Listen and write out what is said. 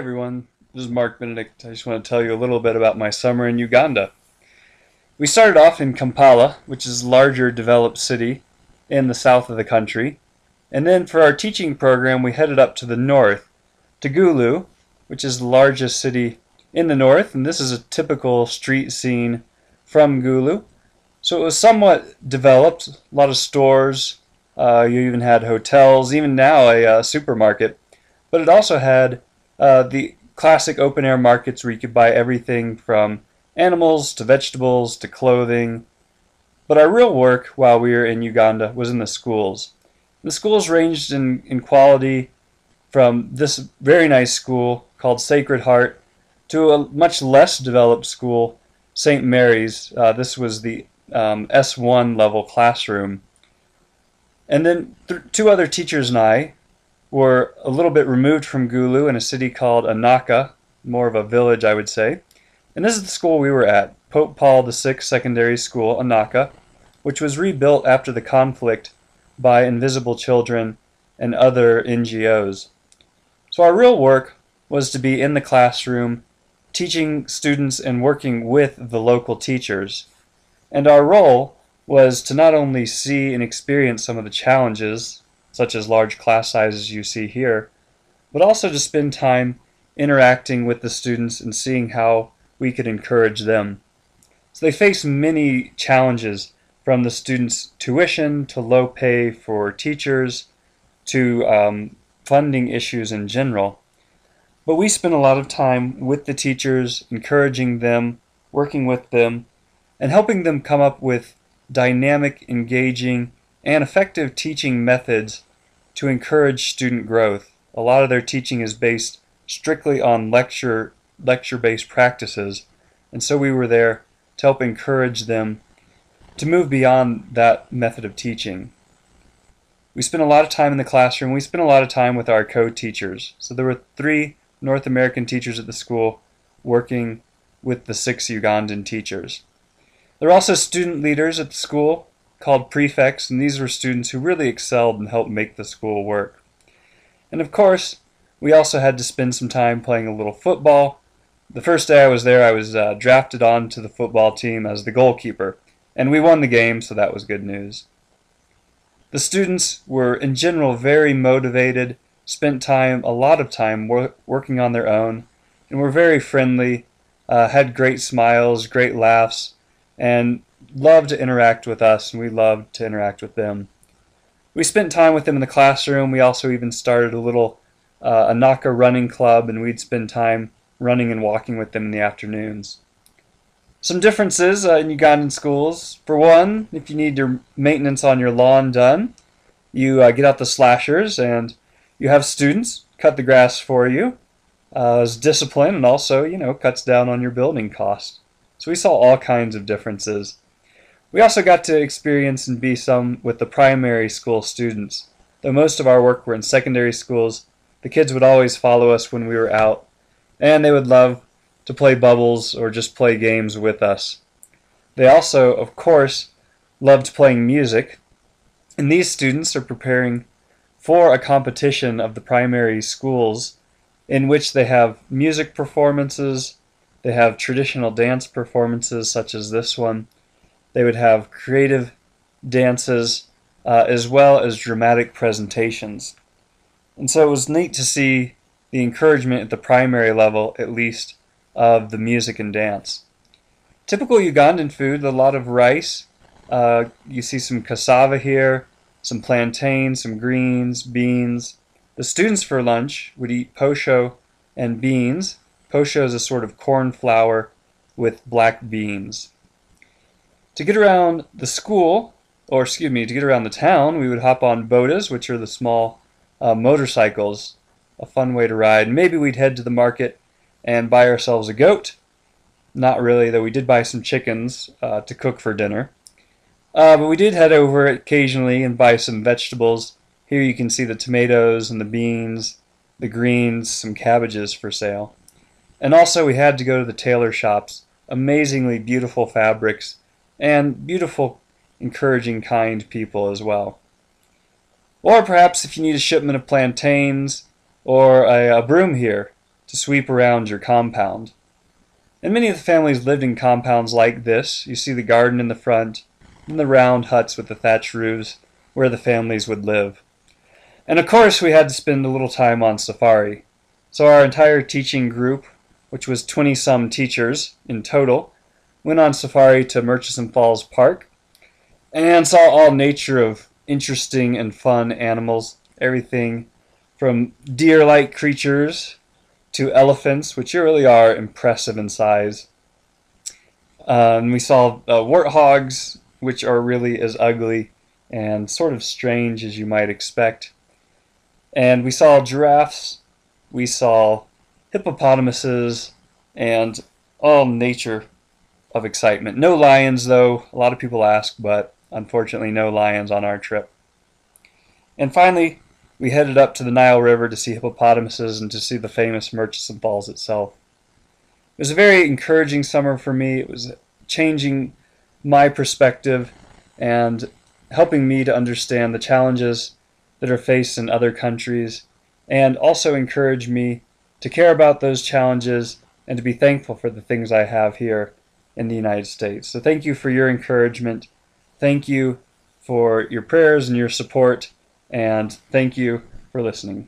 everyone, this is Mark Benedict. I just want to tell you a little bit about my summer in Uganda. We started off in Kampala, which is a larger developed city in the south of the country. And then for our teaching program, we headed up to the north, to Gulu, which is the largest city in the north. And this is a typical street scene from Gulu. So it was somewhat developed, a lot of stores. You even had hotels, even now a supermarket. But it also had the classic open-air markets where you could buy everything from animals to vegetables to clothing. But our real work while we were in Uganda was in the schools. The schools ranged in quality from this very nice school called Sacred Heart to a much less developed school, St. Mary's. This was the S1 level classroom. And then two other teachers and I were a little bit removed from Gulu in a city called Anaka, more of a village, I would say. And this is the school we were at, Pope Paul VI Secondary School, Anaka, which was rebuilt after the conflict by Invisible Children and other NGOs. So our real work was to be in the classroom, teaching students and working with the local teachers. And our role was to not only see and experience some of the challenges, such as large class sizes you see here, but also to spend time interacting with the students and seeing how we could encourage them. So they face many challenges, from the students' tuition to low pay for teachers to funding issues in general. But we spent a lot of time with the teachers, encouraging them, working with them, and helping them come up with dynamic, engaging, and effective teaching methods to encourage student growth. A lot of their teaching is based strictly on lecture-based practices, and so we were there to help encourage them to move beyond that method of teaching. We spent a lot of time in the classroom. We spent a lot of time with our co-teachers. So there were 3 North American teachers at the school working with the 6 Ugandan teachers. There were also student leaders at the school called prefects, and these were students who really excelled and helped make the school work. And of course, we also had to spend some time playing a little football. The first day I was there, I was drafted onto the football team as the goalkeeper, and we won the game, so that was good news. The students were, in general, very motivated, spent a lot of time working on their own, and were very friendly, had great smiles, great laughs, and loved to interact with us, and we loved to interact with them. We spent time with them in the classroom. We also even started a little Anaka running club, and we'd spend time running and walking with them in the afternoons. Some differences in Ugandan schools. For one, if you need your maintenance on your lawn done, you get out the slashers and you have students cut the grass for you as discipline, and also, cuts down on your building costs. So we saw all kinds of differences. We also got to experience and be some with the primary school students. Though most of our work were in secondary schools, the kids would always follow us when we were out, and they would love to play bubbles or just play games with us. They also, of course, loved playing music, and these students are preparing for a competition of the primary schools in which they have music performances, they have traditional dance performances such as this one, they would have creative dances as well as dramatic presentations. And so it was neat to see the encouragement at the primary level, at least, of the music and dance. Typical Ugandan food, a lot of rice. You see some cassava here, some plantains, some greens, beans. The students for lunch would eat posho and beans. Posho is a sort of corn flour with black beans. To get around the school, to get around the town, we would hop on bodas, which are the small motorcycles, a fun way to ride. Maybe we'd head to the market and buy ourselves a goat. Not really, though we did buy some chickens to cook for dinner. But we did head over occasionally and buy some vegetables. Here you can see the tomatoes and the beans, the greens, some cabbages for sale. And also we had to go to the tailor shops. Amazingly beautiful fabrics and beautiful, encouraging, kind people as well. Or perhaps if you need a shipment of plantains or a broom here, to sweep around your compound. And many of the families lived in compounds like this. You see the garden in the front, and the round huts with the thatched roofs where the families would live. And of course we had to spend a little time on safari. So our entire teaching group, which was 20-some teachers in total, went on safari to Murchison Falls Park and saw all nature of interesting and fun animals. Everything from deer-like creatures to elephants, which really are impressive in size. And we saw warthogs, which are really as ugly and sort of strange as you might expect. And we saw giraffes, we saw hippopotamuses, and all nature of excitement. No lions, though. A lot of people ask, but unfortunately no lions on our trip. And finally, we headed up to the Nile River to see hippopotamuses and to see the famous Murchison Falls itself. It was a very encouraging summer for me. It was changing my perspective and helping me to understand the challenges that are faced in other countries, and also encourage me to care about those challenges and to be thankful for the things I have here in the United States. So thank you for your encouragement. Thank you for your prayers and your support. And thank you for listening.